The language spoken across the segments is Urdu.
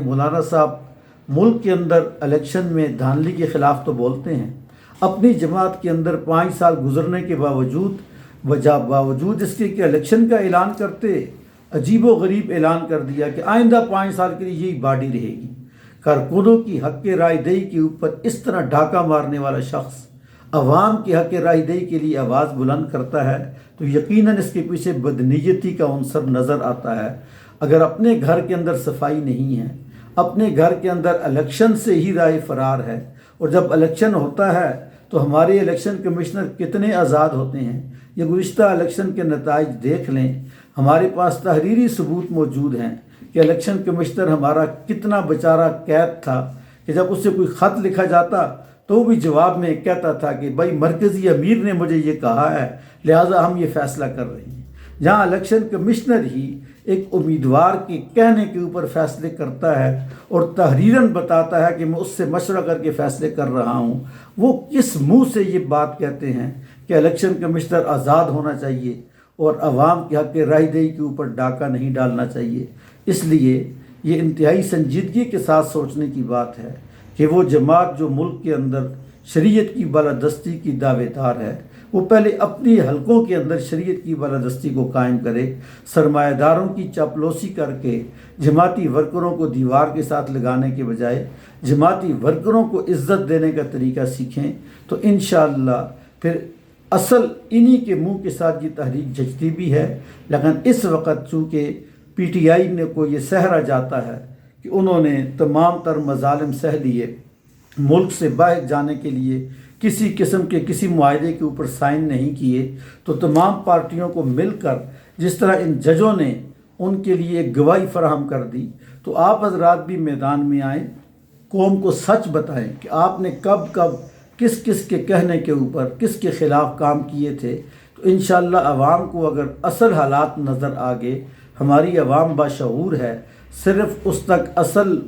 مولانا صاحب ملک کے اندر الیکشن میں دھاندلی کے خلاف تو بولتے ہیں، اپنی جماعت کے اندر 5 سال گزرنے کے باوجود اس کے کہ الیکشن کا اعلان کرتے عجیب و غریب اعلان کر دیا کہ آئندہ 5 سال کے لیے یہی باڈی رہے گی۔ کارکنوں کی حق رائے دہی کے اوپر اس طرح ڈھاکہ مارنے والا شخص عوام کی حق رائے دہی کے لیے آواز بلند کرتا ہے تو یقیناً اس کے پیچھے بدنیتی کا عنصر نظر آتا ہے۔ اگر اپنے گھر کے اندر صفائی نہیں ہے، اپنے گھر کے اندر الیکشن سے ہی رائے فرار ہے، اور جب الیکشن ہوتا ہے تو ہمارے الیکشن کمشنر کتنے آزاد ہوتے ہیں، یہ گزشتہ الیکشن کے نتائج دیکھ لیں۔ ہمارے پاس تحریری ثبوت موجود ہیں کہ الیکشن کمشنر ہمارا کتنا بیچارہ قید تھا کہ جب اس سے کوئی خط لکھا جاتا تو وہ بھی جواب میں کہتا تھا کہ بھائی مرکزی امیر نے مجھے یہ کہا ہے لہٰذا ہم یہ فیصلہ کر رہے ہیں۔ جہاں الیکشن کمشنر ہی ایک امیدوار کے کہنے کے اوپر فیصلے کرتا ہے اور تحریراً بتاتا ہے کہ میں اس سے مشورہ کر کے فیصلے کر رہا ہوں، وہ کس منہ سے یہ بات کہتے ہیں کہ الیکشن کمشنر آزاد ہونا چاہیے اور عوام کے حق رائے دہی کے اوپر ڈاکہ نہیں ڈالنا چاہیے؟ اس لیے یہ انتہائی سنجیدگی کے ساتھ سوچنے کی بات ہے کہ وہ جماعت جو ملک کے اندر شریعت کی بالادستی کی دعوے دار ہے، وہ پہلے اپنی حلقوں کے اندر شریعت کی بالادستی کو قائم کرے، سرمایہ داروں کی چاپلوسی کر کے جماعتی ورکروں کو دیوار کے ساتھ لگانے کے بجائے جماعتی ورکروں کو عزت دینے کا طریقہ سیکھیں تو انشاءاللہ پھر اصل انہی کے منہ کے ساتھ یہ تحریک جچتی بھی ہے۔ لیکن اس وقت چونکہ پی ٹی آئی نے کو یہ سہرا جاتا ہے کہ انہوں نے تمام تر مظالم سہ لیے، ملک سے باہر جانے کے لیے کسی قسم کے کسی معاہدے کے اوپر سائن نہیں کیے، تو تمام پارٹیوں کو مل کر جس طرح ان ججوں نے ان کے لیے ایک گواہی فراہم کر دی، تو آپ حضرات بھی میدان میں آئیں، قوم کو سچ بتائیں کہ آپ نے کب کب کس کس کے کہنے کے اوپر کس کے خلاف کام کیے تھے۔ تو انشاءاللہ عوام کو اگر اصل حالات نظر آگے، ہماری عوام باشعور ہے، صرف اس تک اصل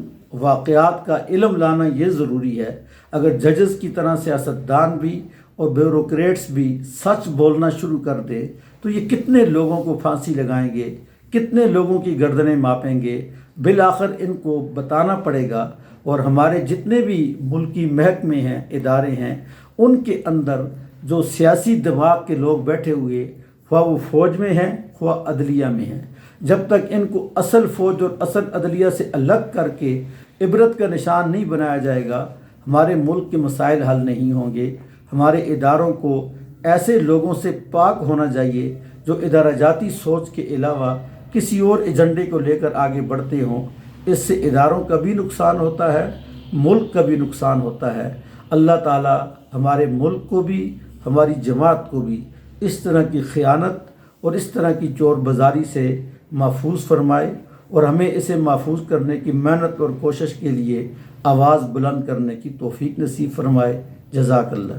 واقعات کا علم لانا یہ ضروری ہے۔ اگر ججز کی طرح سیاستدان بھی اور بیوروکریٹس بھی سچ بولنا شروع کر دے تو یہ کتنے لوگوں کو پھانسی لگائیں گے، کتنے لوگوں کی گردنیں ماپیں گے۔ بالآخر ان کو بتانا پڑے گا، اور ہمارے جتنے بھی ملکی محکمے ہیں، ادارے ہیں، ان کے اندر جو سیاسی دماغ کے لوگ بیٹھے ہوئے، خواہ وہ فوج میں ہیں خواہ عدلیہ میں ہیں، جب تک ان کو اصل فوج اور اصل عدلیہ سے الگ کر کے عبرت کا نشان نہیں بنایا جائے گا، ہمارے ملک کے مسائل حل نہیں ہوں گے۔ ہمارے اداروں کو ایسے لوگوں سے پاک ہونا چاہیے جو ادارہ جاتی سوچ کے علاوہ کسی اور ایجنڈے کو لے کر آگے بڑھتے ہوں۔ اس سے اداروں کا بھی نقصان ہوتا ہے، ملک کا بھی نقصان ہوتا ہے۔ اللہ تعالی ہمارے ملک کو بھی ہماری جماعت کو بھی اس طرح کی خیانت اور اس طرح کی چور بازاری سے محفوظ فرمائے، اور ہمیں اسے محفوظ کرنے کی محنت اور کوشش کے لیے آواز بلند کرنے کی توفیق نصیب فرمائے۔ جزاک اللہ۔